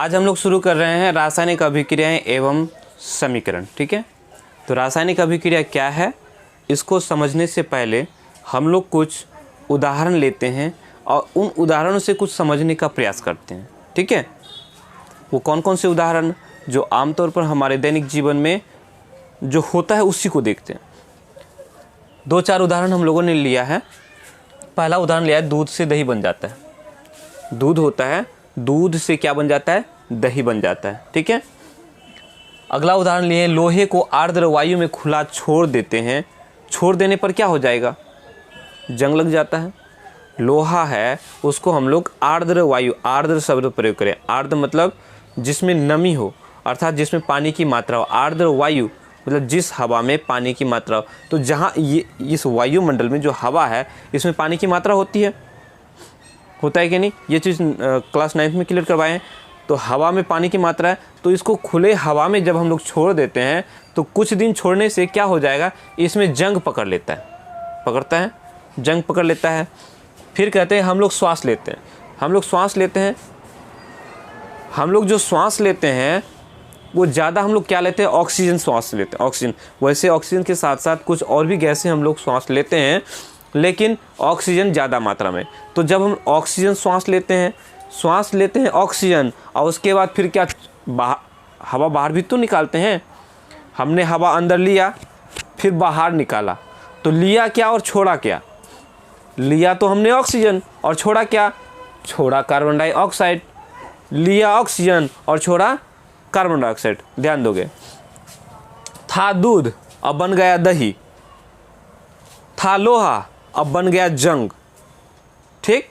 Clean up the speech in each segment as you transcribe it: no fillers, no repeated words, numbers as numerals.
आज हम लोग शुरू कर रहे हैं रासायनिक अभिक्रियाएं एवं समीकरण। ठीक है, तो रासायनिक अभिक्रिया क्या है, इसको समझने से पहले हम लोग कुछ उदाहरण लेते हैं और उन उदाहरणों से कुछ समझने का प्रयास करते हैं। ठीक है, वो कौन कौन से उदाहरण जो आमतौर पर हमारे दैनिक जीवन में जो होता है उसी को देखते हैं। दो चार उदाहरण हम लोगों ने लिया है। पहला उदाहरण लिया है, दूध से दही बन जाता है। दूध होता है, दूध से क्या बन जाता है, दही बन जाता है। ठीक है, अगला उदाहरण लिए, लोहे को आर्द्र वायु में खुला छोड़ देते हैं। छोड़ देने पर क्या हो जाएगा, जंग लग जाता है। लोहा है, उसको हम लोग आर्द्र वायु, आर्द्र शब्द प्रयोग करें। आर्द्र मतलब जिसमें नमी हो, अर्थात जिसमें पानी की मात्रा हो। आर्द्र वायु मतलब जिस हवा में पानी की मात्रा हो। तो जहाँ ये इस वायुमंडल में जो हवा है इसमें पानी की मात्रा होती है, होता है कि नहीं, ये चीज़ क्लास 9th में क्लियर करवाए हैं। तो हवा में पानी की मात्रा है, तो इसको खुले हवा में जब हम लोग छोड़ देते हैं तो कुछ दिन छोड़ने से क्या हो जाएगा, इसमें जंग पकड़ लेता है, पकड़ता है, जंग पकड़ लेता है। फिर कहते हैं हम लोग श्वास लेते हैं। हम लोग श्वास लेते हैं, हम लोग जो श्वास लेते हैं वो ज़्यादा हम लोग क्या लेते हैं, ऑक्सीजन श्वास लेते हैं, ऑक्सीजन। वैसे ऑक्सीजन के साथ साथ कुछ और भी गैसें हम लोग श्वास लेते हैं, लेकिन ऑक्सीजन ज़्यादा मात्रा में। तो जब हम ऑक्सीजन श्वास लेते हैं ऑक्सीजन, और उसके बाद फिर क्या, हवा बाहर भी तो निकालते हैं। हमने हवा अंदर लिया फिर बाहर निकाला, तो लिया क्या और छोड़ा क्या, लिया तो हमने ऑक्सीजन और छोड़ा क्या, छोड़ा कार्बन डाइऑक्साइड। लिया ऑक्सीजन और छोड़ा कार्बन डाइऑक्साइड। ध्यान दोगे, था दूध अब बन गया दही, था लोहा अब बन गया जंग। ठीक,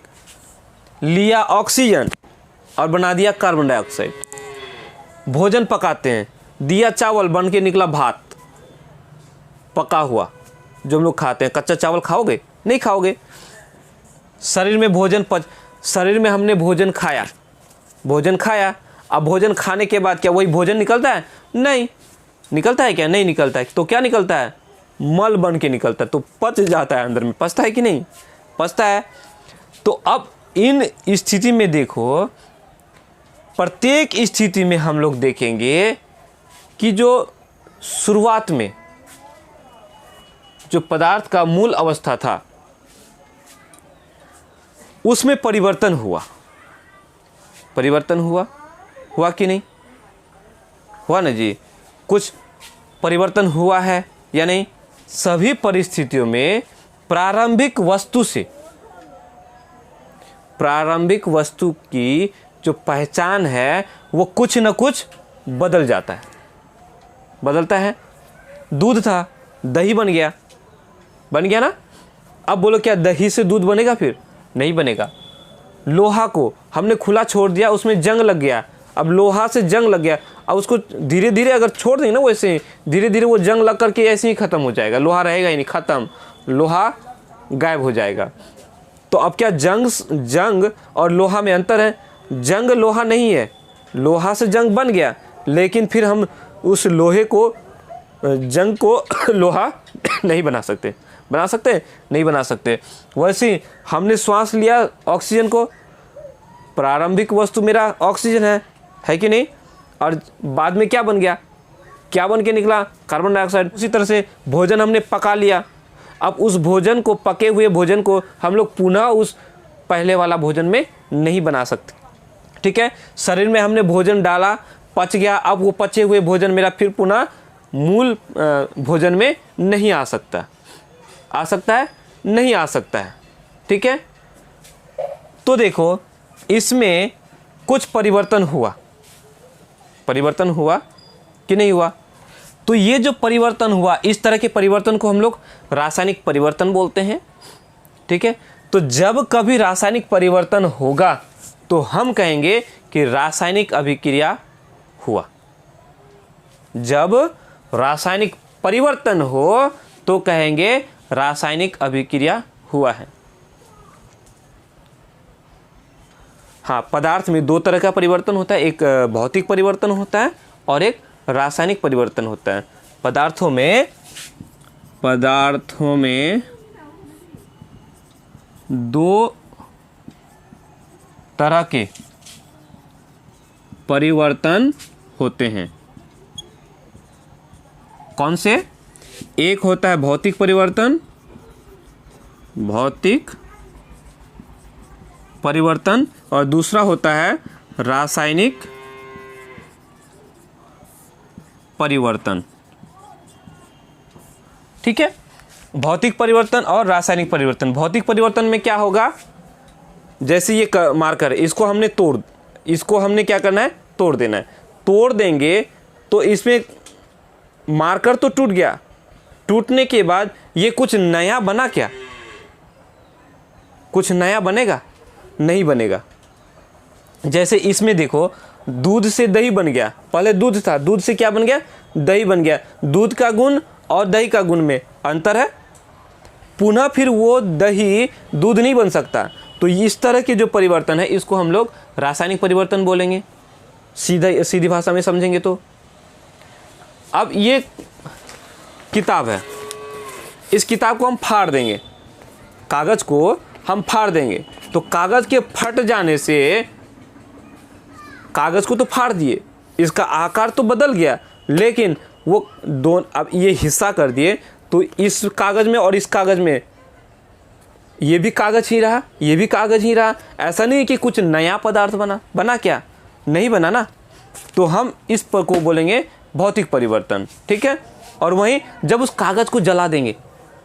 लिया ऑक्सीजन और बना दिया कार्बन डाइऑक्साइड। भोजन पकाते हैं, दिया चावल बन के निकला भात, पका हुआ जो हम लोग खाते हैं। कच्चा चावल खाओगे, नहीं खाओगे। शरीर में हमने भोजन खाया। अब भोजन खाने के बाद क्या वही भोजन निकलता है, नहीं निकलता है। क्या नहीं निकलता है, तो क्या निकलता है, मल बन के निकलता है, तो पच जाता है अंदर में। पचता है कि नहीं, पचता है। तो अब इन स्थिति में देखो, प्रत्येक स्थिति में हम लोग देखेंगे कि जो शुरुआत में जो पदार्थ का मूल अवस्था था उसमें परिवर्तन हुआ कि नहीं, हुआ ना जी, कुछ परिवर्तन हुआ है या नहीं। सभी परिस्थितियों में प्रारंभिक वस्तु की जो पहचान है वो कुछ न कुछ बदलता है। दूध था, दही बन गया ना। अब बोलो क्या दही से दूध बनेगा, फिर नहीं बनेगा। लोहा को हमने खुला छोड़ दिया, उसमें जंग लग गया। अब लोहा से जंग लग गया, अब उसको धीरे धीरे अगर छोड़ देंगे ना, वैसे धीरे धीरे वो जंग लग करके ऐसे ही खत्म हो जाएगा। लोहा रहेगा ही नहीं, खत्म, लोहा गायब हो जाएगा। तो अब क्या जंग और लोहा में अंतर है। जंग लोहा नहीं है, लोहा से जंग बन गया, लेकिन फिर हम उस लोहे को, जंग को लोहा नहीं बना सकते। नहीं बना सकते। वैसे ही हमने श्वास लिया ऑक्सीजन को, प्रारंभिक वस्तु मेरा ऑक्सीजन है कि नहीं, और बाद में क्या बन गया, क्या बन के निकला, कार्बन डाइऑक्साइड। उसी तरह से भोजन हमने पका लिया, अब उस भोजन को, पके हुए भोजन को हम लोग पुनः उस पहले वाला भोजन में नहीं बना सकते। ठीक है, शरीर में हमने भोजन डाला, पच गया, अब वो पचे हुए भोजन मेरा फिर पुनः मूल भोजन में नहीं आ सकता है, नहीं आ सकता है। ठीक है, तो देखो इसमें कुछ परिवर्तन हुआ कि नहीं हुआ। तो ये जो परिवर्तन हुआ, इस तरह के परिवर्तन को हम लोग रासायनिक परिवर्तन बोलते हैं। ठीक है, तो जब कभी रासायनिक परिवर्तन होगा तो हम कहेंगे कि रासायनिक अभिक्रिया हुआ। जब रासायनिक परिवर्तन हो तो कहेंगे रासायनिक अभिक्रिया हुआ है। हाँ, पदार्थ में दो तरह का परिवर्तन होता है, एक भौतिक परिवर्तन होता है और एक रासायनिक परिवर्तन होता है। पदार्थों में दो तरह के परिवर्तन होते हैं। कौन से? एक होता है भौतिक परिवर्तन, भौतिक परिवर्तन, और दूसरा होता है रासायनिक परिवर्तन। ठीक है, भौतिक परिवर्तन और रासायनिक परिवर्तन। भौतिक परिवर्तन में क्या होगा, जैसे ये मार्कर, इसको हमने क्या करना है, तोड़ देना है। तोड़ देंगे तो इसमें मार्कर तो टूट गया, टूटने के बाद ये कुछ नया बना क्या? कुछ नया बनेगा? नहीं बनेगा। जैसे इसमें देखो, दूध से दही बन गया, पहले दूध था, दूध से क्या बन गया? दही बन गया। दूध का गुण और दही का गुण में अंतर है, पुनः फिर वो दही दूध नहीं बन सकता। तो इस तरह के जो परिवर्तन है इसको हम लोग रासायनिक परिवर्तन बोलेंगे, सीधी भाषा में समझेंगे तो। अब ये किताब है, इस किताब को हम फाड़ देंगे, कागज़ को हम फाड़ देंगे, तो कागज़ के फट जाने से, कागज़ को तो फाड़ दिए, इसका आकार तो बदल गया, लेकिन वो अब ये हिस्सा कर दिए, तो इस कागज़ में और इस कागज़ में ये भी कागज़ ही रहा, ये भी कागज़ ही रहा। ऐसा नहीं कि कुछ नया पदार्थ बना क्या? नहीं बना ना। तो हम इस पर को बोलेंगे भौतिक परिवर्तन। ठीक है, और वहीं जब उस कागज़ को जला देंगे,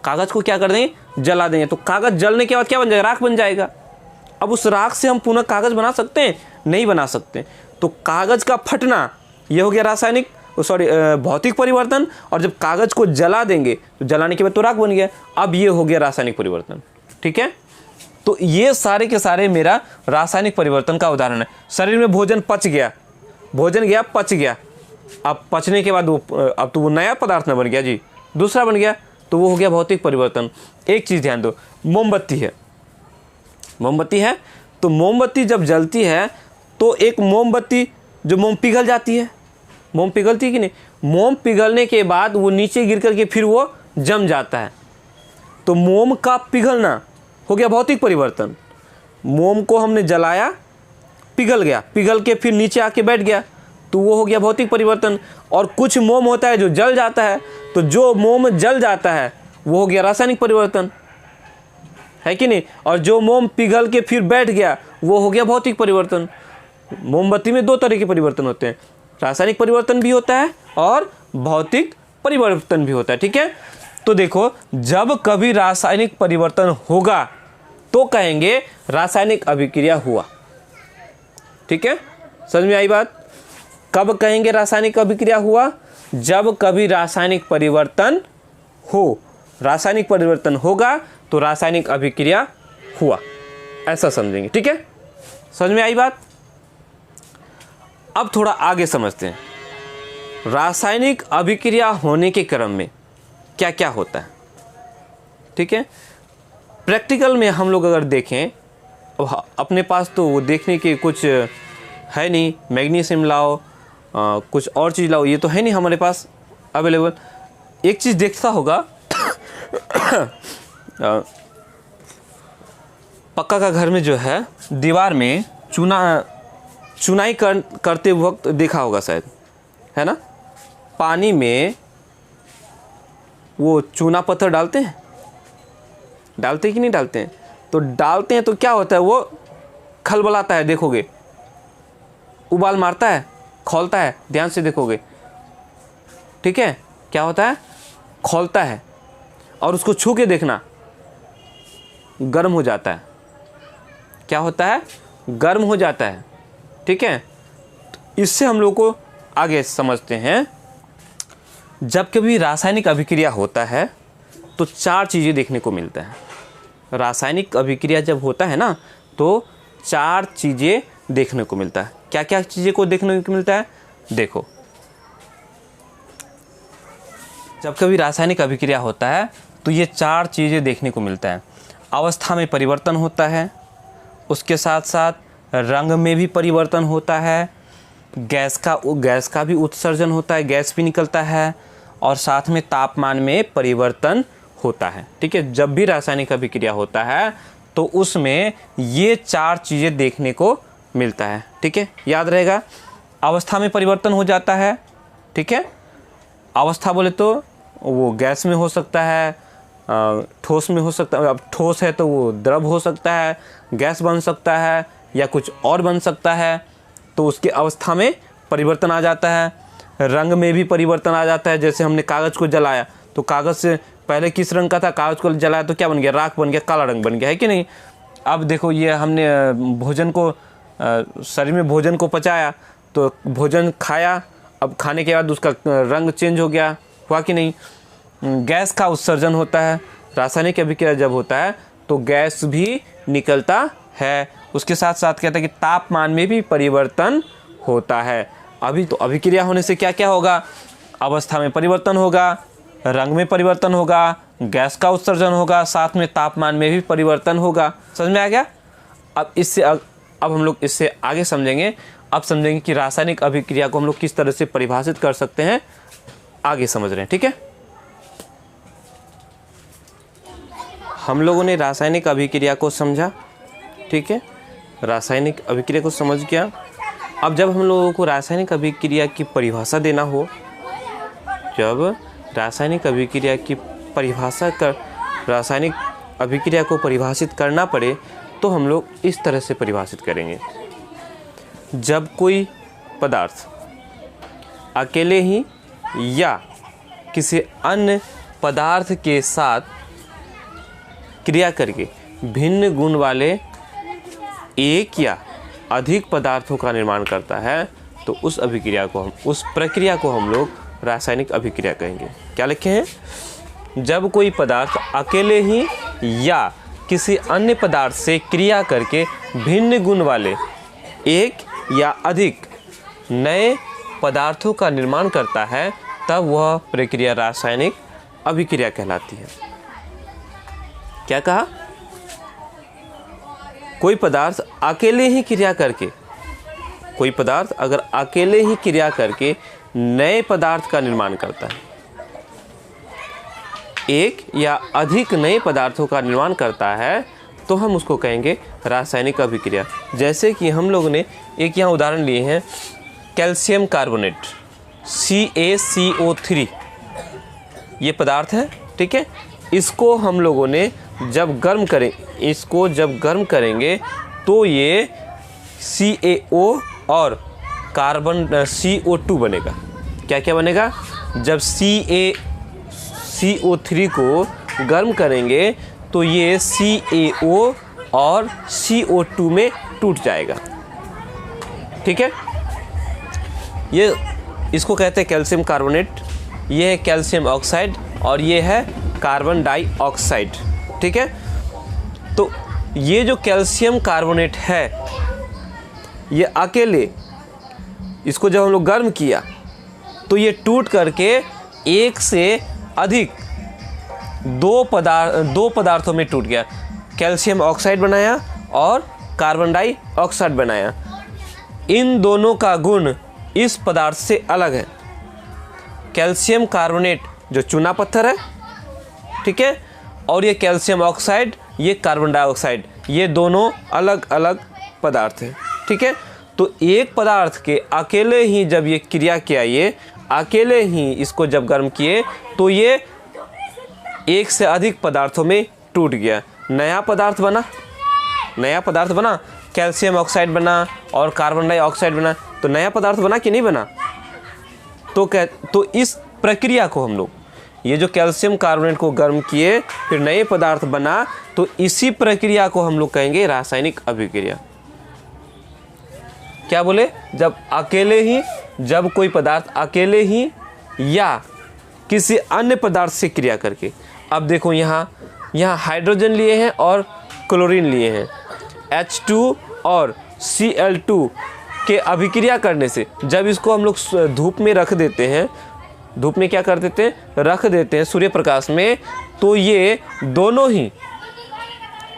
कागज़ को क्या कर देंगे? जला देंगे, तो कागज़ जलने के बाद क्या बन जाएगा? राख बन जाएगा। अब उस राख से हम पुनः कागज़ बना सकते हैं? नहीं बना सकते। तो कागज़ का फटना, ये हो गया भौतिक परिवर्तन, और जब कागज़ को जला देंगे तो जलाने के बाद तो राख बन गया। अब ये हो गया रासायनिक परिवर्तन। ठीक है, तो ये सारे के सारे मेरा रासायनिक परिवर्तन का उदाहरण है। शरीर में भोजन पच गया, भोजन गया पच गया, अब पचने के बाद अब तो वो नया पदार्थ न बन गया जी, दूसरा बन गया, तो वो हो गया भौतिक परिवर्तन। एक चीज़ ध्यान दो, मोमबत्ती है, तो मोमबत्ती जब जलती है तो एक मोमबत्ती, जो मोम पिघल जाती है, मोम पिघलती है कि नहीं? मोम पिघलने के बाद वो नीचे गिर करके फिर वो जम जाता है, तो मोम का पिघलना हो गया भौतिक परिवर्तन। मोम को हमने जलाया, पिघल गया, पिघल के फिर नीचे आके बैठ गया, तो वो हो गया भौतिक परिवर्तन। और कुछ मोम होता है जो जल जाता है, तो जो मोम जल जाता है वो हो गया रासायनिक परिवर्तन, है कि नहीं? और जो मोम पिघल के फिर बैठ गया वो हो गया भौतिक परिवर्तन। मोमबत्ती में दो तरह के परिवर्तन होते हैं, रासायनिक परिवर्तन भी होता है और भौतिक परिवर्तन भी होता है। ठीक है, तो देखो, जब कभी रासायनिक परिवर्तन होगा तो कहेंगे रासायनिक अभिक्रिया हुआ। ठीक है, समझ में आई बात? कब कहेंगे रासायनिक अभिक्रिया हुआ? जब कभी रासायनिक परिवर्तन हो, रासायनिक परिवर्तन होगा तो रासायनिक अभिक्रिया हुआ, ऐसा समझेंगे। ठीक है, समझ में आई बात? अब थोड़ा आगे समझते हैं, रासायनिक अभिक्रिया होने के क्रम में क्या क्या होता है। ठीक है, प्रैक्टिकल में हम लोग अगर देखें, अपने पास तो वो देखने के कुछ है नहीं, मैग्नीशियम लाओ, कुछ और चीज़ लाओ, ये तो है नहीं हमारे पास अवेलेबल। एक चीज़ देखता होगा, पक्का का घर में जो है दीवार में चुनाई करते वक्त देखा होगा शायद, है ना? पानी में वो चूना पत्थर डालते हैं कि नहीं डालते हैं? तो डालते हैं तो क्या होता है, वो खलबलाता है, देखोगे, उबाल मारता है, खौलता है, ध्यान से देखोगे। ठीक है, क्या होता है? खौलता है, और उसको छू के देखना, गर्म हो जाता है। क्या होता है? गर्म हो जाता है। ठीक है, तो इससे हम लोग को आगे समझते हैं। जब कभी रासायनिक अभिक्रिया होता है तो चार चीज़ें देखने को मिलता है। रासायनिक अभिक्रिया जब होता है ना, तो चार चीज़ें देखने को मिलता है। क्या क्या चीज़ें को देखने को मिलता है? देखो, जब कभी रासायनिक अभिक्रिया होता है तो ये चार चीज़ें देखने को मिलता है। अवस्था में परिवर्तन होता है, उसके साथ साथ रंग में भी परिवर्तन होता है, गैस का भी उत्सर्जन होता है, गैस भी निकलता है, और साथ में तापमान में परिवर्तन होता है। ठीक है, जब भी रासायनिक अभिक्रिया होता है तो उसमें ये चार चीज़ें देखने को मिलता है। ठीक है, याद रहेगा। अवस्था में परिवर्तन हो जाता है, ठीक है। अवस्था बोले तो वो गैस में हो सकता है, ठोस में हो सकता है। अब ठोस है तो वो द्रव हो सकता है, गैस बन सकता है या कुछ और बन सकता है, तो उसकी अवस्था में परिवर्तन आ जाता है। रंग में भी परिवर्तन आ जाता है, जैसे हमने कागज़ को जलाया तो कागज़ से पहले किस रंग का था, कागज़ को जलाया तो क्या बन गया, राख बन गया, काला रंग बन गया, है कि नहीं। अब देखो ये हमने भोजन को शरीर में भोजन को पचाया तो भोजन खाया, अब खाने के बाद उसका रंग चेंज हो गया, हुआ कि नहीं। गैस का उत्सर्जन होता है, रासायनिक अभिक्रिया जब होता है तो गैस भी निकलता है। उसके साथ साथ कहता है कि तापमान में भी परिवर्तन होता है। अभी तो अभिक्रिया होने से क्या क्या होगा, अवस्था में परिवर्तन होगा, रंग में परिवर्तन होगा, गैस का उत्सर्जन होगा, साथ में तापमान में भी परिवर्तन होगा। समझ में आ गया। अब हम लोग इससे आगे समझेंगे। अब समझेंगे कि रासायनिक अभिक्रिया को हम लोग किस तरह से परिभाषित कर सकते हैं, आगे समझ रहे हैं, ठीक है। हम लोगों ने रासायनिक अभिक्रिया को समझा, ठीक है, रासायनिक अभिक्रिया को समझ गया। अब जब हम लोगों को रासायनिक अभिक्रिया की परिभाषा देना हो, जब रासायनिक अभिक्रिया की परिभाषा कर रासायनिक अभिक्रिया को परिभाषित करना पड़े तो हम लोग इस तरह से परिभाषित करेंगे। जब कोई पदार्थ अकेले ही या किसी अन्य पदार्थ के साथ क्रिया करके भिन्न गुण वाले एक या अधिक पदार्थों का निर्माण करता है तो उस प्रक्रिया को हम लोग रासायनिक अभिक्रिया कहेंगे। क्या लिखे हैं, जब कोई पदार्थ अकेले ही या किसी अन्य पदार्थ से क्रिया करके भिन्न गुण वाले एक या अधिक नए पदार्थों का निर्माण करता है तब वह प्रक्रिया रासायनिक अभिक्रिया कहलाती है। क्या कहा, कोई पदार्थ अकेले ही क्रिया करके, कोई पदार्थ अगर अकेले ही क्रिया करके नए पदार्थ का निर्माण करता है, एक या अधिक नए पदार्थों का निर्माण करता है तो हम उसको कहेंगे रासायनिक अभिक्रिया। जैसे कि हम लोगों ने एक यहाँ उदाहरण लिए हैं, कैल्शियम कार्बोनेट CaCO3 ये पदार्थ है, ठीक है। इसको हम लोगों ने जब गर्म करेंगे तो ये CaO और कार्बन CO2 बनेगा। क्या क्या बनेगा, जब CO3 को गर्म करेंगे तो ये CaO और CO2 में टूट जाएगा, ठीक है। ये इसको कहते हैं कैल्शियम कार्बोनेट, ये है कैल्शियम ऑक्साइड और ये है कार्बन डाइऑक्साइड, ठीक है। तो ये जो कैल्शियम कार्बोनेट है ये अकेले, इसको जब हम लोग गर्म किया तो ये टूट करके एक से अधिक दो पदार्थों में टूट गया। कैल्शियम ऑक्साइड बनाया और कार्बन डाइऑक्साइड बनाया। इन दोनों का गुण इस पदार्थ से अलग है। कैल्शियम कार्बोनेट जो चूना पत्थर है, ठीक है, और ये कैल्शियम ऑक्साइड ये कार्बन डाइऑक्साइड, ये दोनों अलग अलग पदार्थ हैं, ठीक है। तो एक पदार्थ के अकेले ही जब ये क्रिया किया, ये अकेले ही इसको जब गर्म किए तो ये एक से अधिक पदार्थों में टूट गया, नया पदार्थ बना, कैल्शियम ऑक्साइड बना और कार्बन डाइऑक्साइड बना, तो नया पदार्थ बना कि नहीं बना। तो इस प्रक्रिया को हम लोग, ये जो कैल्शियम कार्बोनेट को गर्म किए फिर नए पदार्थ बना, तो इसी प्रक्रिया को हम लोग कहेंगे रासायनिक अभिक्रिया। क्या बोले, जब कोई पदार्थ अकेले ही या किसी अन्य पदार्थ से क्रिया करके। अब देखो यहाँ हाइड्रोजन लिए हैं और क्लोरीन लिए हैं, H2 और Cl2 के अभिक्रिया करने से जब इसको हम लोग धूप में रख देते हैं, धूप में क्या कर देते हैं, रख देते हैं सूर्य प्रकाश में, तो ये दोनों ही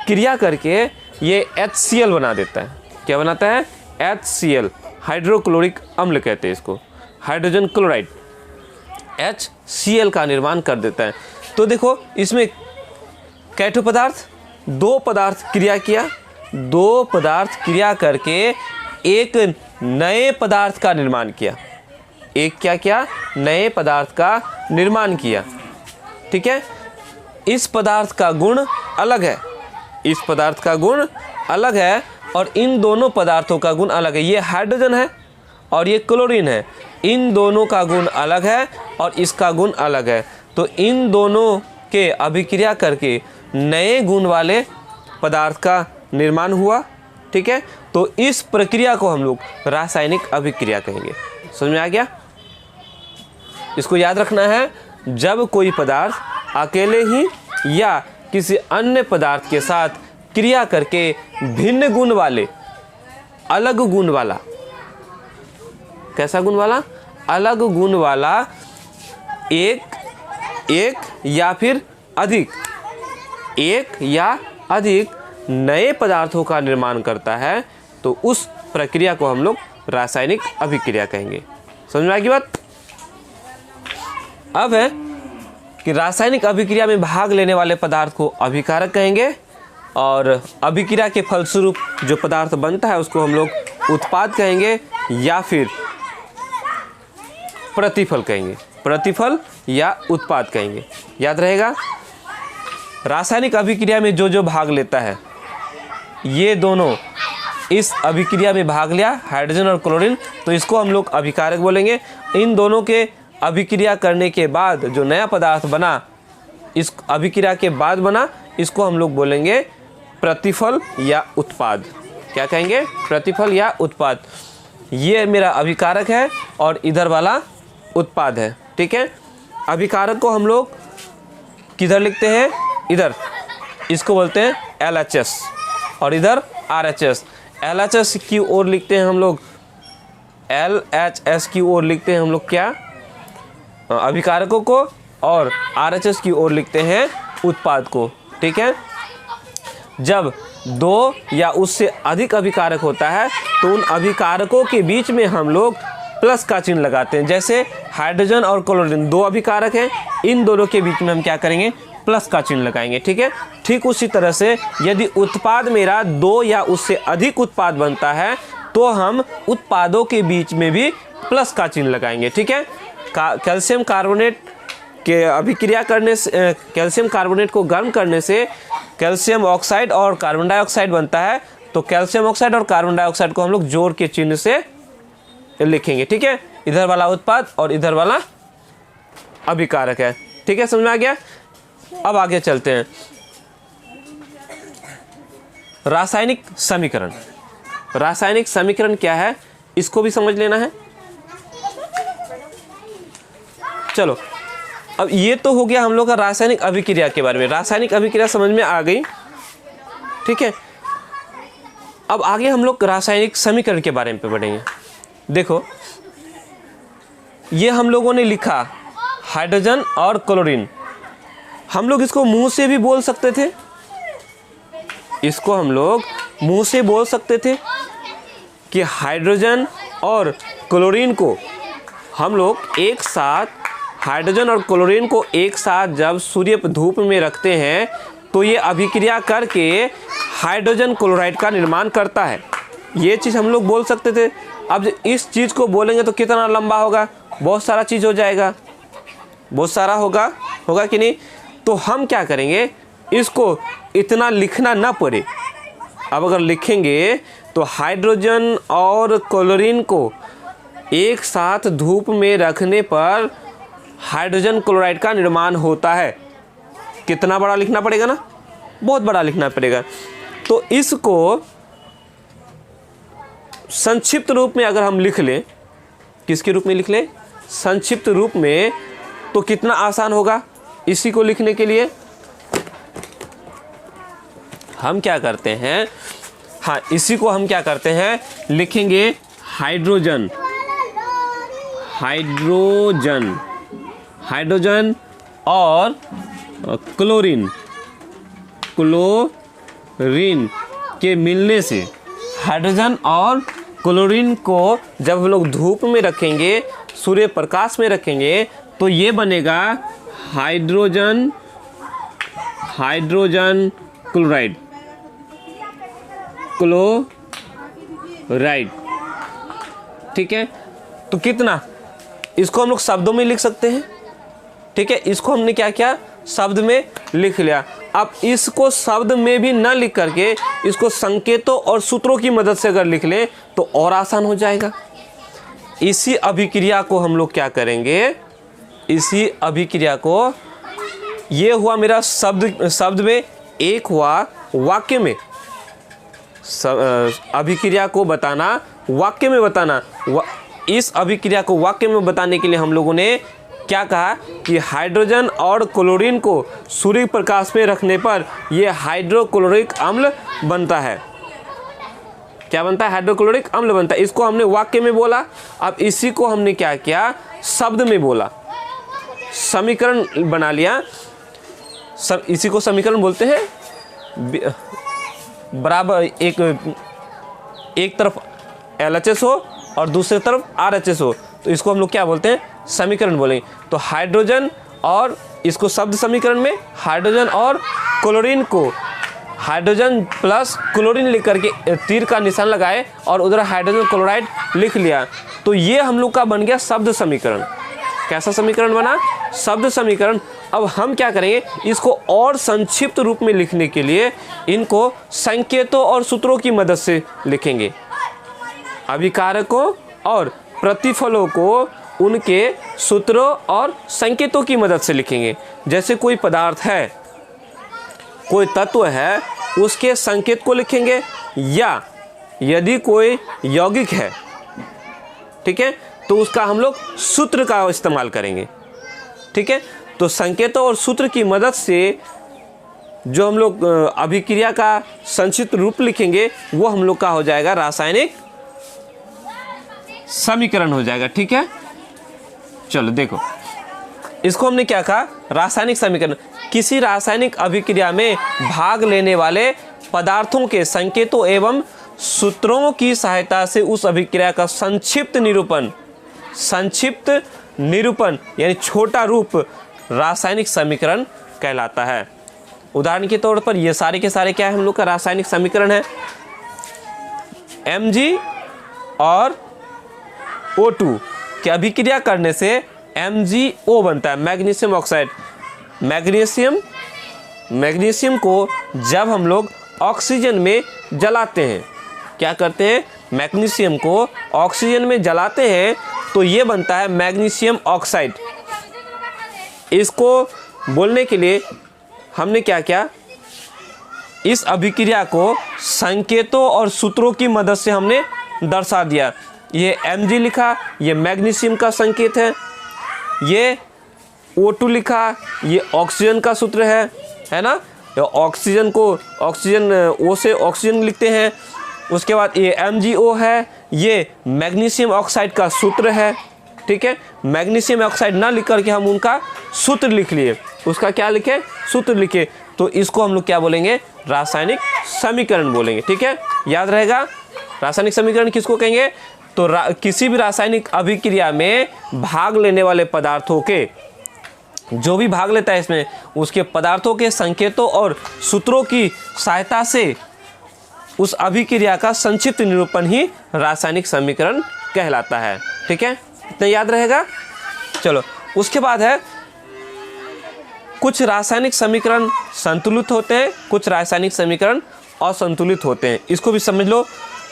क्रिया करके ये HCl बना देता है। क्या बनाता है, HCl, हाइड्रोक्लोरिक अम्ल कहते हैं इसको, हाइड्रोजन क्लोराइड, HCl का निर्माण कर देता है। तो देखो इसमें कैठो पदार्थ, दो पदार्थ क्रिया किया, दो पदार्थ क्रिया करके एक नए पदार्थ का निर्माण किया। एक क्या किया? नए पदार्थ का निर्माण किया। ठीक है, इस पदार्थ का गुण अलग है, इस पदार्थ का गुण अलग है और इन दोनों पदार्थों का गुण अलग है। ये हाइड्रोजन है और ये क्लोरीन है, इन दोनों का गुण अलग है और इसका गुण अलग है। तो इन दोनों के अभिक्रिया करके नए गुण वाले पदार्थ का निर्माण हुआ। ठीक है, तो इस प्रक्रिया को हम लोग रासायनिक अभिक्रिया कहेंगे। समझ में आ गया? इसको याद रखना है, जब कोई पदार्थ अकेले ही या किसी अन्य पदार्थ के साथ क्रिया करके भिन्न गुण वाले, अलग गुण वाला, कैसा गुण वाला? अलग गुण वाला एक या फिर अधिक, एक या अधिक नए पदार्थों का निर्माण करता है, तो उस प्रक्रिया को हम लोग रासायनिक अभिक्रिया कहेंगे। समझ में आ गई बात? अब है कि रासायनिक अभिक्रिया में भाग लेने वाले पदार्थ को अभिकारक कहेंगे और अभिक्रिया के फलस्वरूप जो पदार्थ बनता है उसको हम लोग उत्पाद कहेंगे या फिर प्रतिफल कहेंगे। प्रतिफल या उत्पाद कहेंगे। याद रहेगा, रासायनिक अभिक्रिया में जो जो भाग लेता है, ये दोनों इस अभिक्रिया में भाग लिया, हाइड्रोजन और क्लोरीन, तो इसको हम लोग अभिकारक बोलेंगे। इन दोनों के अभिक्रिया करने के बाद जो नया पदार्थ बना, इस अभिक्रिया के बाद बना, इसको हम लोग बोलेंगे प्रतिफल या उत्पाद। क्या कहेंगे? प्रतिफल या उत्पाद। ये मेरा अभिकारक है और इधर वाला उत्पाद है। ठीक है, अभिकारक को हम लोग किधर लिखते हैं? इधर, इसको बोलते हैं LHS और इधर RHS। LHS की ओर लिखते हैं हम लोग, LHS की ओर लिखते हैं हम लोग क्या? अभिकारकों को, और RHS की ओर लिखते हैं उत्पाद को। ठीक है, जब दो या उससे अधिक अभिकारक होता है तो उन अभिकारकों के बीच में हम लोग प्लस का चिन्ह लगाते हैं। जैसे हाइड्रोजन और क्लोरीन दो अभिकारक हैं, इन दोनों के बीच में हम क्या करेंगे? प्लस का चिन्ह लगाएंगे। ठीक है, ठीक उसी तरह से यदि उत्पाद मेरा दो या उससे अधिक उत्पाद बनता है तो हम उत्पादों के बीच में भी प्लस का चिन्ह लगाएंगे। ठीक है, कैल्शियम कार्बोनेट के अभिक्रिया करने से, कैल्शियम कार्बोनेट को गर्म करने से कैल्शियम ऑक्साइड और कार्बन डाइऑक्साइड बनता है, तो कैल्शियम ऑक्साइड और कार्बन डाइऑक्साइड को हम लोग जोड़ के चिन्ह से लिखेंगे। ठीक है, इधर वाला उत्पाद और इधर वाला अभिकारक है। ठीक है, समझ में आ गया? अब आगे चलते हैं। रासायनिक समीकरण। रासायनिक समीकरण क्या है, इसको भी समझ लेना है। चलो, अब ये तो हो गया हम लोग का रासायनिक अभिक्रिया के बारे में। रासायनिक अभिक्रिया समझ में आ गई। ठीक है, अब आगे हम लोग रासायनिक समीकरण के बारे में बढ़ेंगे। देखो, ये हम लोगों ने लिखा हाइड्रोजन और क्लोरीन। हम लोग इसको मुंह से भी बोल सकते थे, इसको हम लोग मुंह से बोल सकते थे कि हाइड्रोजन और क्लोरीन को हम लोग एक साथ, हाइड्रोजन और क्लोरीन को एक साथ जब सूर्य धूप में रखते हैं तो ये अभिक्रिया करके हाइड्रोजन क्लोराइड का निर्माण करता है। ये चीज़ हम लोग बोल सकते थे। अब इस चीज़ को बोलेंगे तो कितना लंबा होगा, बहुत सारा चीज़ हो जाएगा, बहुत सारा होगा कि नहीं? तो हम क्या करेंगे, इसको इतना लिखना ना पड़े। अब अगर लिखेंगे तो हाइड्रोजन और क्लोरीन को एक साथ धूप में रखने पर हाइड्रोजन क्लोराइड का निर्माण होता है। कितना बड़ा लिखना पड़ेगा ना, बहुत बड़ा लिखना पड़ेगा। तो इसको संक्षिप्त रूप में अगर हम लिख लें, किसके रूप में लिख लें? संक्षिप्त रूप में, तो कितना आसान होगा इसी को लिखने के लिए। हम क्या करते हैं, हाँ, इसी को हम क्या करते हैं, लिखेंगे हाइड्रोजन, हाइड्रोजन, हाइड्रोजन और क्लोरीन, क्लोरीन के मिलने से, हाइड्रोजन और क्लोरीन को जब हम लोग धूप में रखेंगे, सूर्य प्रकाश में रखेंगे, तो ये बनेगा हाइड्रोजन, हाइड्रोजन क्लोराइड, क्लोराइड। ठीक है, तो कितना, इसको हम लोग शब्दों में लिख सकते हैं। ठीक है, इसको हमने क्या किया, शब्द में लिख लिया। अब इसको शब्द में भी न लिख करके इसको संकेतों और सूत्रों की मदद से अगर लिख लें तो और आसान हो जाएगा। इसी अभिक्रिया को हम लोग क्या करेंगे, इसी अभिक्रिया को, ये हुआ मेरा शब्द में, एक हुआ वाक्य में। अभिक्रिया को बताना, वाक्य में बताना। इस अभिक्रिया को वाक्य में बताने के लिए हम लोगों ने क्या कहा कि हाइड्रोजन और क्लोरीन को सूर्य प्रकाश में रखने पर यह हाइड्रोक्लोरिक अम्ल बनता है। क्या बनता है, हाइड्रोक्लोरिक अम्ल बनता है। इसको हमने वाक्य में बोला। अब इसी को हमने क्या किया, शब्द में बोला, समीकरण बना लिया। सब इसी को समीकरण बोलते हैं। बराबर एक तरफ LHS हो और दूसरी तरफ RHS हो, तो इसको हम लोग क्या बोलते हैं, समीकरण बोलेंगे। तो हाइड्रोजन और इसको शब्द समीकरण में हाइड्रोजन और क्लोरीन को, हाइड्रोजन प्लस क्लोरीन लिख करके तीर का निशान लगाए और उधर हाइड्रोजन क्लोराइड लिख लिया, तो ये हम लोग का बन गया शब्द समीकरण। कैसा समीकरण बना, शब्द समीकरण। अब हम क्या करेंगे, इसको और संक्षिप्त रूप में लिखने के लिए इनको संकेतों और सूत्रों की मदद से लिखेंगे। अभिकारकों और प्रतिफलों को उनके सूत्रों और संकेतों की मदद से लिखेंगे। जैसे कोई पदार्थ है, कोई तत्व है, उसके संकेत को लिखेंगे, या यदि कोई यौगिक है, ठीक है, तो उसका हम लोग सूत्र का इस्तेमाल करेंगे। ठीक है, तो संकेतों और सूत्र की मदद से जो हम लोग अभिक्रिया का संक्षिप्त रूप लिखेंगे वो हम लोग का हो जाएगा रासायनिक समीकरण हो जाएगा। ठीक है, चलो देखो, इसको हमने क्या कहा, रासायनिक समीकरण। किसी रासायनिक अभिक्रिया में भाग लेने वाले पदार्थों के संकेतों एवं सूत्रों की सहायता से उस अभिक्रिया का संक्षिप्त निरूपण यानी छोटा रूप रासायनिक समीकरण कहलाता है। उदाहरण के तौर पर ये सारे के सारे क्या है, हम लोग का रासायनिक समीकरण है। Mg और O2 की अभिक्रिया करने से MgO बनता है, मैग्नीशियम ऑक्साइड। मैग्नीशियम को जब हम लोग ऑक्सीजन में जलाते हैं, क्या करते हैं, मैग्नीशियम को ऑक्सीजन में जलाते हैं तो ये बनता है मैग्नीशियम ऑक्साइड। इसको बोलने के लिए हमने क्या किया, इस अभिक्रिया को संकेतों और सूत्रों की मदद से हमने दर्शा दिया। ये Mg लिखा, ये मैग्नीशियम का संकेत है। ये O2 लिखा, ये ऑक्सीजन का सूत्र है ना। ऑक्सीजन को ऑक्सीजन O से ऑक्सीजन लिखते हैं। उसके बाद ये MgO है, ये मैग्नीशियम ऑक्साइड का सूत्र है। ठीक है, मैग्नीशियम ऑक्साइड ना लिख करके हम उनका सूत्र लिख लिए, उसका क्या लिखे, सूत्र लिखे, तो इसको हम लोग क्या बोलेंगे, रासायनिक समीकरण बोलेंगे। ठीक है, याद रहेगा। रासायनिक समीकरण किसको कहेंगे, तो किसी भी रासायनिक अभिक्रिया में भाग लेने वाले पदार्थों के, जो भी भाग लेता है इसमें, उसके पदार्थों के संकेतों और सूत्रों की सहायता से उस अभिक्रिया का संक्षिप्त निरूपण ही रासायनिक समीकरण कहलाता है। ठीक है, इतना याद रहेगा। चलो, उसके बाद है कुछ रासायनिक समीकरण संतुलित होते हैं, कुछ रासायनिक समीकरण असंतुलित होते हैं। इसको भी समझ लो।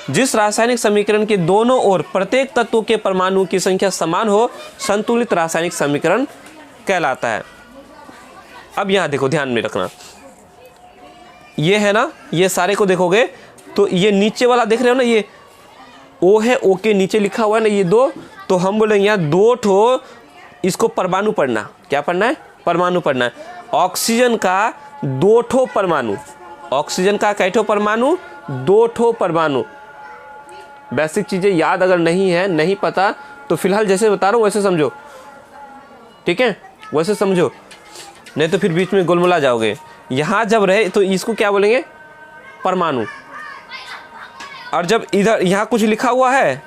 जिस रासायनिक समीकरण के दोनों ओर प्रत्येक तत्व के परमाणु की संख्या समान हो, संतुलित रासायनिक समीकरण कहलाता है। अब यहाँ देखो, ध्यान में रखना, ये है ना, ये सारे को देखोगे तो ये नीचे वाला देख रहे हो ना, ये O है, O के नीचे लिखा हुआ है ना, ये दो, तो हम बोलेंगे यहाँ दो ठो, इसको परमाणु पढ़ना। क्या पढ़ना है, परमाणु पढ़ना है। ऑक्सीजन का दो ठो परमाणु, ऑक्सीजन का कै ठो परमाणु, दो ठो परमाणु। बेसिक चीज़ें याद अगर नहीं है, नहीं पता, तो फिलहाल जैसे बता रहा हूँ वैसे समझो। ठीक है, वैसे समझो, नहीं तो फिर बीच में गोलमोला जाओगे। यहाँ जब रहे तो इसको क्या बोलेंगे, परमाणु। और जब इधर यहाँ कुछ लिखा हुआ है,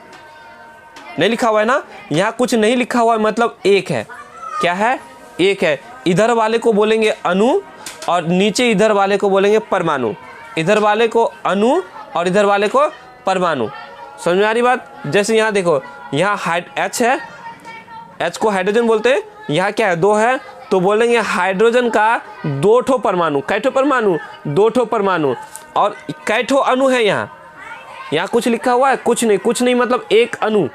नहीं लिखा हुआ है ना, यहाँ कुछ नहीं लिखा हुआ है, मतलब एक है। क्या है, एक है। इधर वाले को बोलेंगे अणु और नीचे इधर वाले को बोलेंगे परमाणु। इधर वाले को अणु और इधर वाले को परमाणु। समझ में आ रही बात। जैसे यहाँ देखो, यहाँ H है, H को हाइड्रोजन बोलते हैं, यहाँ क्या है 2 है, तो बोलेंगे हाइड्रोजन का 2 ठो परमाणु, कै ठो परमाणु, 2 ठो परमाणु। और कै ठो अणु है यहाँ कुछ लिखा हुआ है, कुछ नहीं मतलब एक अणु,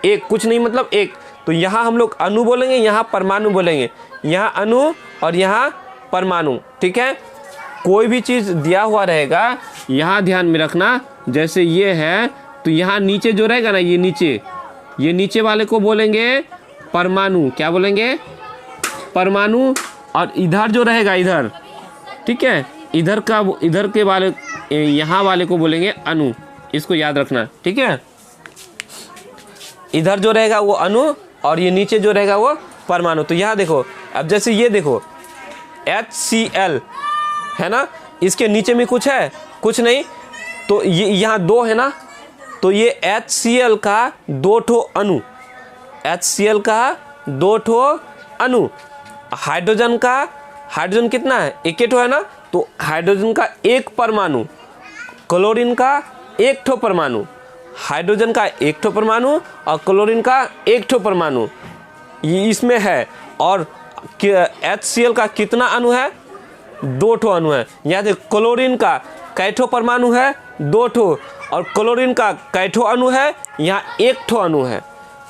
एक कुछ नहीं मतलब एक, तो यहाँ हम लोग अणु बोलेंगे, यहाँ परमाणु बोलेंगे, यहाँ अणु और यहाँ परमाणु, ठीक है। कोई भी चीज़ दिया हुआ रहेगा यहाँ ध्यान में रखना, जैसे ये है तो यहाँ नीचे जो रहेगा ना, ये नीचे वाले को बोलेंगे परमाणु, क्या बोलेंगे परमाणु, और इधर जो रहेगा इधर, ठीक है, इधर के वाले, यहाँ वाले को बोलेंगे अणु, इसको याद रखना, ठीक है। इधर जो रहेगा वो अणु और ये नीचे जो रहेगा वो परमाणु। तो यहाँ देखो, अब जैसे ये देखो HCl है ना, इसके नीचे में कुछ है, कुछ नहीं, तो ये यहाँ 2 है ना, तो ये HCl का 2 ठो अणु, HCl का 2 ठो अणु। हाइड्रोजन कितना है, 1 ठो है ना, तो हाइड्रोजन का 1 परमाणु, क्लोरीन का 1 ठो परमाणु, हाइड्रोजन का 1 ठो परमाणु और क्लोरीन का 1 ठो परमाणु ये इसमें है। और HCl का कितना अणु है, 2 ठो अणु है। यहाँ देखो क्लोरीन का कै ठो परमाणु है, 2 ठो, और क्लोरीन का कै ठो अणु है, यहाँ 1 ठो अणु है।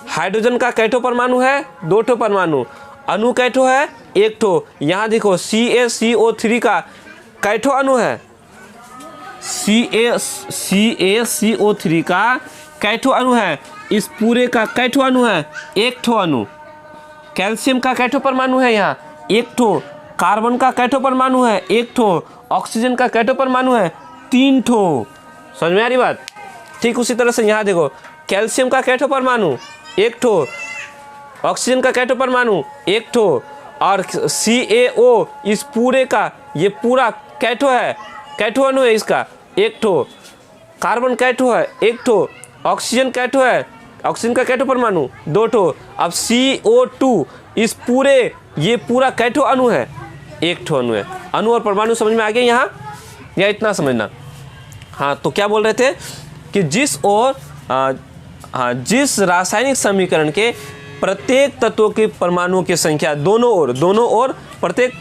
हाइड्रोजन का कै ठो परमाणु है, 2 ठो परमाणु, अणु कै ठो है, 1 ठो। यहाँ देखो CaCO3 का कै ठो अणु है, CaCO3 का कै ठो अणु है, इस पूरे का कै ठो अणु है, 1 ठो अणु। कैल्शियम का कै ठो परमाणु है, यहाँ 1 ठो। कार्बन का कै ठो परमाणु है, 1 ठो। ऑक्सीजन का कै ठो परमाणु है, 3 ठो। समझ में आ रही बात। ठीक उसी तरह से यहाँ देखो कैल्शियम का कै ठो परमाणु, 1 ठो। ऑक्सीजन का कै ठो परमाणु, 1 ठो। और CaO इस पूरे का, ये पूरा कै ठो है, कै ठो अणु है इसका, 1 ठो। कार्बन कै ठो है, 1 ठो। ऑक्सीजन कै ठो है, ऑक्सीजन का कै ठो परमाणु, 2 ठो। अब CO2 इस पूरे, ये पूरा कै ठो अणु है, 1 ठो अणु है। अणु और परमाणु समझ में आ गया यहाँ, या इतना समझना। हाँ, तो क्या बोल रहे थे कि जिस रासायनिक समीकरण के प्रत्येक तत्वों के परमाणुओं की संख्या दोनों ओर प्रत्येक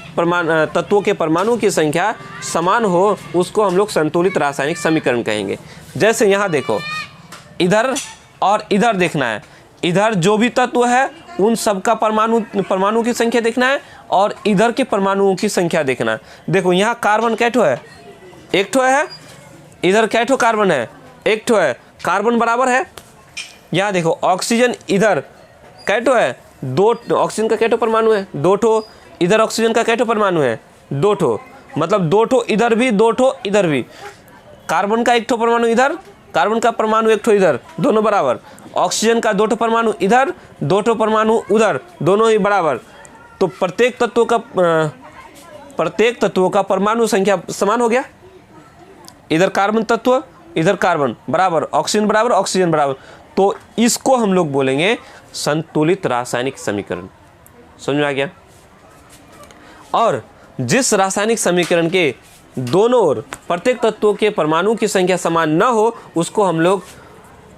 तत्वों के परमाणुओं की संख्या समान हो, उसको हम लोग संतुलित रासायनिक समीकरण कहेंगे। जैसे यहाँ देखो, इधर और इधर देखना है, इधर जो भी तत्व है उन सब का परमाणु की संख्या देखना है, और इधर के परमाणुओं की संख्या देखना है। देखो यहाँ कार्बन कै ठो है, 1 ठो है। इधर कै ठो कार्बन है, 1 ठो है। कार्बन बराबर है, यहाँ देखो ऑक्सीजन इधर कै ठो है, 2। ऑक्सीजन का कै ठो परमाणु है, 2 ठो। इधर ऑक्सीजन का कै ठो परमाणु है, 2 ठो। मतलब 2 ठो इधर भी, 2 ठो इधर भी। कार्बन का 1 ठो परमाणु इधर, कार्बन का परमाणु 1 ठो इधर, दोनों बराबर। ऑक्सीजन का 2 ठो परमाणु इधर, 2 ठो परमाणु उधर, दोनों ही बराबर। तो प्रत्येक तत्वों का परमाणु संख्या समान हो गया। इधर कार्बन तत्व, इधर कार्बन बराबर, ऑक्सीजन बराबर, ऑक्सीजन बराबर। तो इसको हम लोग बोलेंगे संतुलित रासायनिक समीकरण। समझ में आ गया। और जिस रासायनिक समीकरण के दोनों ओर प्रत्येक तत्वों के परमाणु की संख्या समान न हो, उसको हम लोग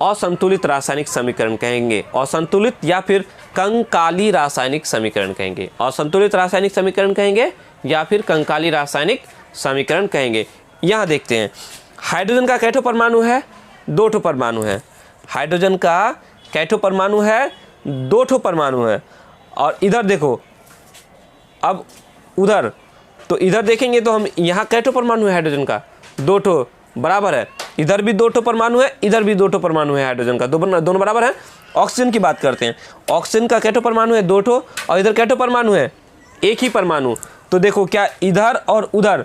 असंतुलित रासायनिक समीकरण कहेंगे। असंतुलित या फिर कंकाली रासायनिक समीकरण कहेंगे। असंतुलित रासायनिक समीकरण कहेंगे या फिर कंकाली रासायनिक समीकरण कहेंगे। यहाँ देखते हैं, हाइड्रोजन का कै ठो परमाणु है, 2 ठो परमाणु है। हाइड्रोजन का कै ठो परमाणु है, 2 ठो परमाणु है। और इधर देखो, अब उधर, तो इधर देखेंगे तो हम यहाँ कै ठो परमाणु है हाइड्रोजन का, 2 ठो बराबर है। इधर भी 2 ठो परमाणु है, इधर भी 2 ठो परमाणु है हाइड्रोजन का, दोनों बराबर है। ऑक्सीजन की बात करते हैं, ऑक्सीजन का कै ठो परमाणु है, 2 ठो। और इधर कै ठो परमाणु है, 1 ही परमाणु। तो देखो क्या इधर और उधर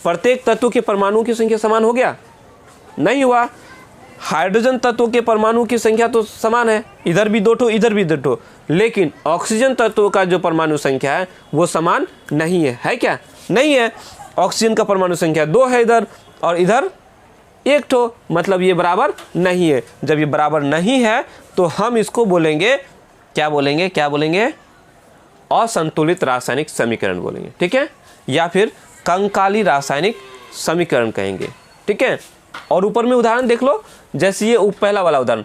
प्रत्येक तत्व के परमाणुओं की संख्या समान हो गया? नहीं हुआ। हाइड्रोजन तत्व के परमाणु की संख्या तो समान है, इधर भी 2 ठो, इधर भी 2 ठो। लेकिन ऑक्सीजन तत्व का जो परमाणु संख्या है वो समान नहीं है क्या? नहीं है। ऑक्सीजन का परमाणु संख्या 2 है इधर, और इधर 1 ठो, मतलब ये बराबर नहीं है। जब ये बराबर नहीं है तो हम इसको बोलेंगे, क्या बोलेंगे? असंतुलित रासायनिक समीकरण बोलेंगे, ठीक है, या फिर कंकाली रासायनिक समीकरण कहेंगे, ठीक है। और ऊपर में उदाहरण देख लो, जैसे ये पहला वाला उदाहरण,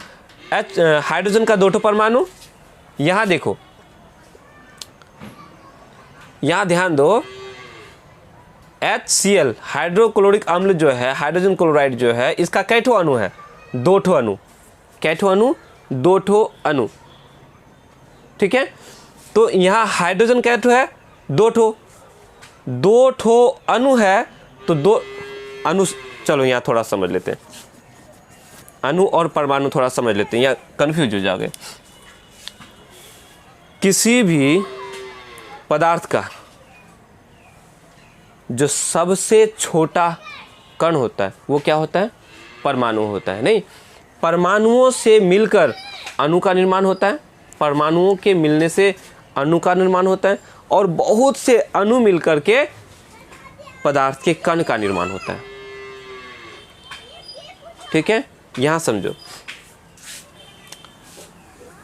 हाइड्रोजन का 2 परमाणु, यहाँ देखो, यहाँ ध्यान दो, HCl हाइड्रोक्लोरिक अम्ल जो है, हाइड्रोजन क्लोराइड जो है, इसका कै ठो अणु है? 2 ठो अणु। कै ठो अणु? 2 ठो अणु। ठीक है, तो यहाँ हाइड्रोजन कै ठो है? 2 ठो। 2 ठो अणु है, तो 2 अणु, चलो यहाँ थोड़ा समझ लेते हैं, अणु और परमाणु थोड़ा समझ लेते हैं, यहाँ कंफ्यूज हो जाओगे। किसी भी पदार्थ का जो सबसे छोटा कण होता है वो क्या होता है? परमाणु होता है। नहीं, परमाणुओं से मिलकर अणु का निर्माण होता है, परमाणुओं के मिलने से अणु का निर्माण होता है, और बहुत से अणु मिलकर के पदार्थ के कण का निर्माण होता है। ठीक है, यहां समझो,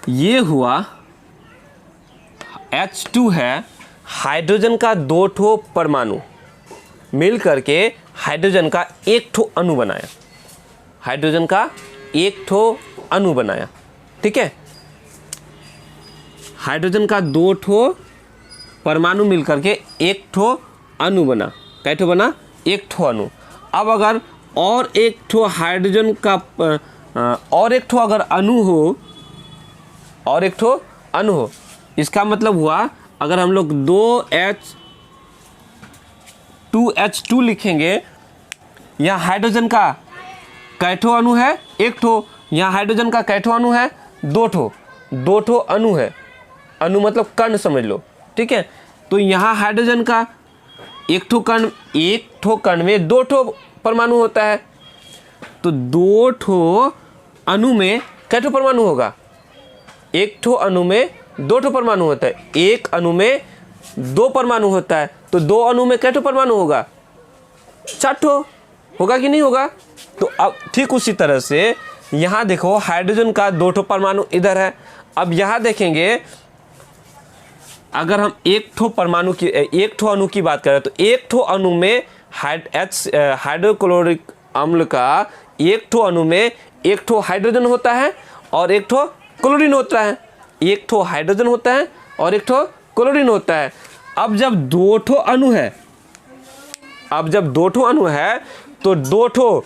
ये हुआ H2 है, हाइड्रोजन का 2 ठो परमाणु मिल करके हाइड्रोजन का 1 ठो अणु बनाया, हाइड्रोजन का 1 ठो अणु बनाया। ठीक है, हाइड्रोजन का 2 ठो परमाणु मिल करके 1 ठो अणु बना। कै ठो बना? 1 ठो अणु। अब अगर और 1 ठो हाइड्रोजन का और 1 ठो अगर अणु हो, और 1 ठो अणु हो, इसका मतलब हुआ अगर हम लोग 2H2 लिखेंगे, यहाँ हाइड्रोजन का कै ठो अणु है? 1 ठो। यहाँ हाइड्रोजन का कै ठो अणु है? 2 ठो। 2 ठो अणु है, अणु मतलब कण समझ लो। ठीक है, तो यहाँ हाइड्रोजन का 1 ठो कण, 1 ठो कण में 2 ठो परमाणु होता है, तो 2 ठो अणु में कै ठो परमाणु होगा? 1 ठो अणु में 2 ठो परमाणु होता है, 1 अणु में 2 परमाणु होता है, तो 2 अणु में कै ठो परमाणु होगा? 4 ठो होगा कि नहीं होगा? तो अब ठीक उसी तरह से यहाँ देखो, हाइड्रोजन का 2 ठो परमाणु इधर है। अब यहाँ देखेंगे, अगर हम 1 ठो परमाणु की, 1 ठो अणु की बात करें, तो 1 ठो अणु में हाइड्रोक्लोरिक अम्ल का 1 ठो अणु में 1 ठो हाइड्रोजन होता है और 1 ठो क्लोरीन होता है। 1 ठो हाइड्रोजन होता है और 1 ठो क्लोरीन होता है। अब जब 2 ठो अणु है, अब जब 2 ठो अणु है, तो 2 ठो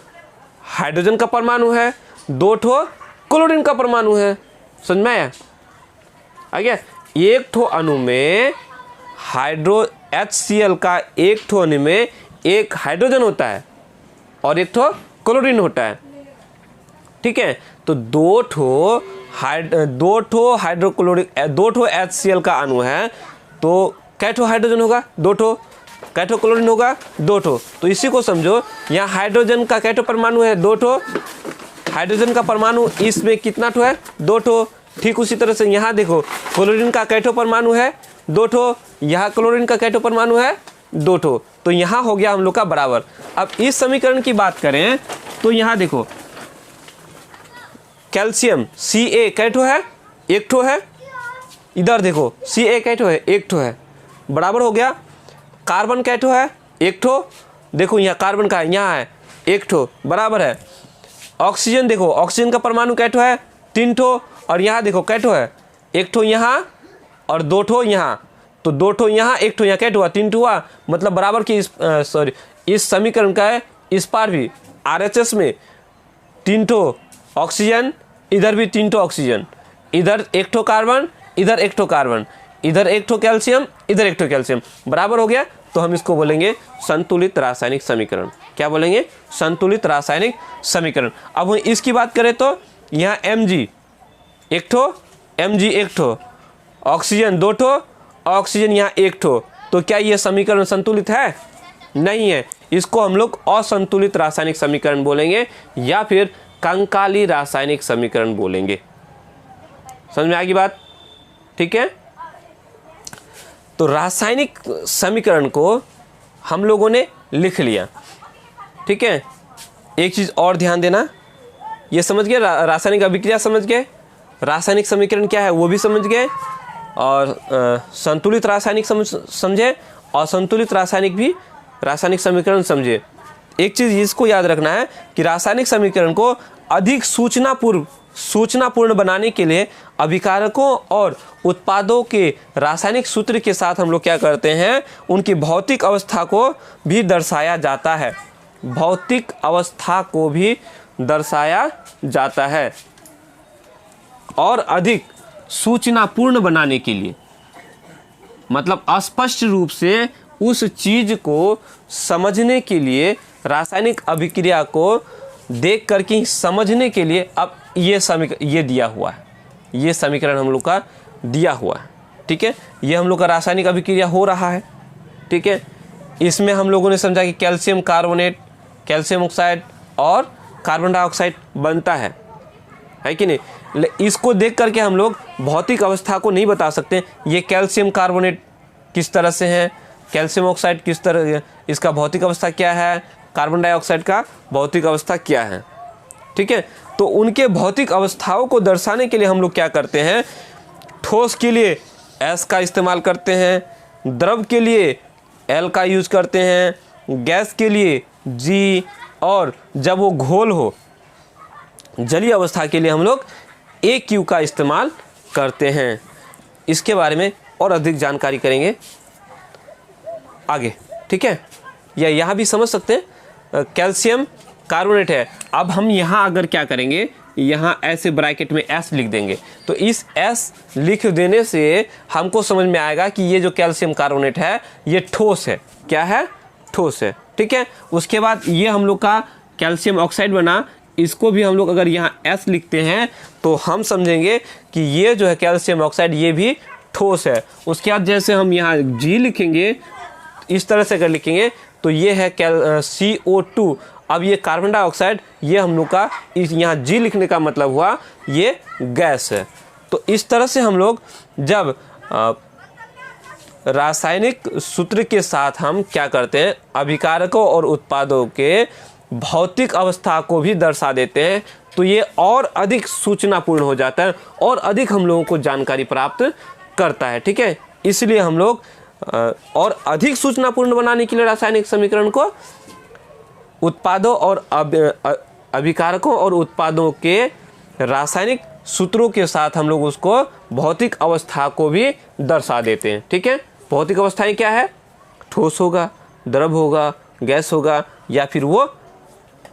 हाइड्रोजन का परमाणु है, 2 ठो क्लोरीन का परमाणु है। समझ में आया? आ गया? 1 ठो अणु में HCl का 1 ठो अणु में 1 हाइड्रोजन होता है और 1 ठो क्लोरीन होता है। ठीक है, तो 2 ठो हाइड्रोक्लोरिक, 2 ठो HCl का अणु है, तो कै ठो हाइड्रोजन होगा? 2 ठो। कै ठो क्लोरीन होगा? 2 ठो। तो इसी को समझो, यहाँ हाइड्रोजन का कै ठो परमाणु है? 2 ठो। हाइड्रोजन का परमाणु इसमें कितना ठो है? 2 ठो। ठीक उसी तरह से यहाँ देखो, क्लोरीन का कै ठो परमाणु है? 2 ठो। यहाँ क्लोरीन का कै ठो परमाणु है? 2 ठो। तो यहाँ हो गया हम लोग का बराबर। अब इस समीकरण की बात करें तो यहाँ देखो, कैल्शियम Ca कै ठो है? 1 ठो है। इधर देखो, Ca कै ठो है? 1 ठो है, बराबर हो गया। कार्बन कै ठो है? 1 ठो। देखो यहाँ कार्बन का है, यहाँ है 1 ठो, बराबर है। ऑक्सीजन देखो, ऑक्सीजन का परमाणु कै ठो है? 3 ठो। और यहाँ देखो कै ठो है? 1 ठो यहाँ और 2 ठो यहाँ, तो 2 ठो यहाँ, 1 ठो यहाँ, कै ठो हुआ? 3 ठो हुआ, मतलब बराबर की इस समीकरण का है, इस पार भी RHS में 3 ठो ऑक्सीजन, इधर भी 3 ठो ऑक्सीजन, इधर 1 ठो कार्बन, इधर 1 ठो कार्बन, इधर 1 ठो कैल्शियम, इधर 1 ठो कैल्शियम, बराबर हो गया। तो हम इसको बोलेंगे संतुलित रासायनिक समीकरण। क्या बोलेंगे? संतुलित रासायनिक समीकरण। अब इसकी बात करें तो यहाँ Mg 1 ठो, Mg 1 ठो, ऑक्सीजन 2 ठो, ऑक्सीजन यहाँ 1 ठो, तो क्या ये समीकरण संतुलित है? नहीं है। इसको हम लोग असंतुलित रासायनिक समीकरण बोलेंगे या फिर कंकाली रासायनिक समीकरण बोलेंगे। समझ में आ गई बात? ठीक है, तो रासायनिक समीकरण को हम लोगों ने लिख लिया। ठीक है, एक चीज़ और ध्यान देना, ये समझ गए, रासायनिक अभिक्रिया समझ गए, रासायनिक समीकरण क्या है वो भी समझ गए, और संतुलित रासायनिक समझे, और संतुलित रासायनिक भी रासायनिक समीकरण समझे। एक चीज़ इसको याद रखना है कि रासायनिक समीकरण को अधिक सूचना पूर्व सूचनापूर्ण बनाने के लिए अभिकारकों और उत्पादों के रासायनिक सूत्र के साथ हम लोग क्या करते हैं, उनकी भौतिक अवस्था को भी दर्शाया जाता है। भौतिक अवस्था को भी दर्शाया जाता है और अधिक सूचनापूर्ण बनाने के लिए, मतलब स्पष्ट रूप से उस चीज को समझने के लिए, रासायनिक अभिक्रिया को देख करके समझने के लिए अब ये दिया हुआ है, ये समीकरण हम लोग का दिया हुआ है। ठीक है, ये हम लोग का रासायनिक अभिक्रिया हो रहा है। ठीक है, इसमें हम लोगों ने समझा कि कैल्शियम कार्बोनेट, कैल्शियम ऑक्साइड और कार्बन डाइऑक्साइड बनता है कि नहीं। इसको देख करके हम लोग भौतिक अवस्था को नहीं बता सकते, ये कैल्शियम कार्बोनेट किस तरह से है, कैल्शियम ऑक्साइड किस तरह, इसका भौतिक अवस्था क्या है, कार्बन डाइऑक्साइड का भौतिक अवस्था क्या है। ठीक है, तो उनके भौतिक अवस्थाओं को दर्शाने के लिए हम लोग क्या करते हैं, ठोस के लिए S का इस्तेमाल करते हैं, द्रव के लिए L का यूज़ करते हैं, गैस के लिए G, और जब वो घोल हो, जलीय अवस्था के लिए हम लोग AQ का इस्तेमाल करते हैं। इसके बारे में और अधिक जानकारी करेंगे आगे। ठीक है, या यहाँ भी समझ सकते हैं, कैल्शियम कार्बोनेट है। अब हम यहाँ अगर क्या करेंगे, यहाँ ऐसे ब्रैकेट में S लिख देंगे, तो इस S लिख देने से हमको समझ में आएगा कि ये जो कैल्शियम कार्बोनेट है ये ठोस है। क्या है? ठोस है। ठीक है, उसके बाद ये हम लोग का कैल्शियम ऑक्साइड बना, इसको भी हम लोग अगर यहाँ S लिखते हैं तो हम समझेंगे कि ये जो है कैल्शियम ऑक्साइड ये भी ठोस है। उसके बाद जैसे हम यहाँ G लिखेंगे, इस तरह से अगर लिखेंगे तो ये है CO2। अब ये कार्बन डाइऑक्साइड, ये हम लोग का इस यहाँ G लिखने का मतलब हुआ ये गैस है। तो इस तरह से हम लोग जब रासायनिक सूत्र के साथ हम क्या करते हैं, अभिकारकों और उत्पादों के भौतिक अवस्था को भी दर्शा देते हैं, तो ये और अधिक सूचनापूर्ण हो जाता है और अधिक हम लोगों को जानकारी प्राप्त करता है। ठीक है, इसलिए हम लोग और अधिक सूचनापूर्ण बनाने के लिए रासायनिक समीकरण को उत्पादों और अभिकारकों और उत्पादों के रासायनिक सूत्रों के साथ हम लोग उसको भौतिक अवस्था को भी दर्शा देते हैं। ठीक है, भौतिक अवस्थाएं क्या है, ठोस होगा, द्रव होगा, गैस होगा, या फिर वो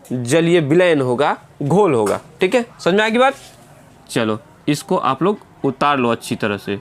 जलीय विलयन होगा, घोल होगा। ठीक है, समझ में आ गई बात? चलो इसको आप लोग उतार लो अच्छी तरह से।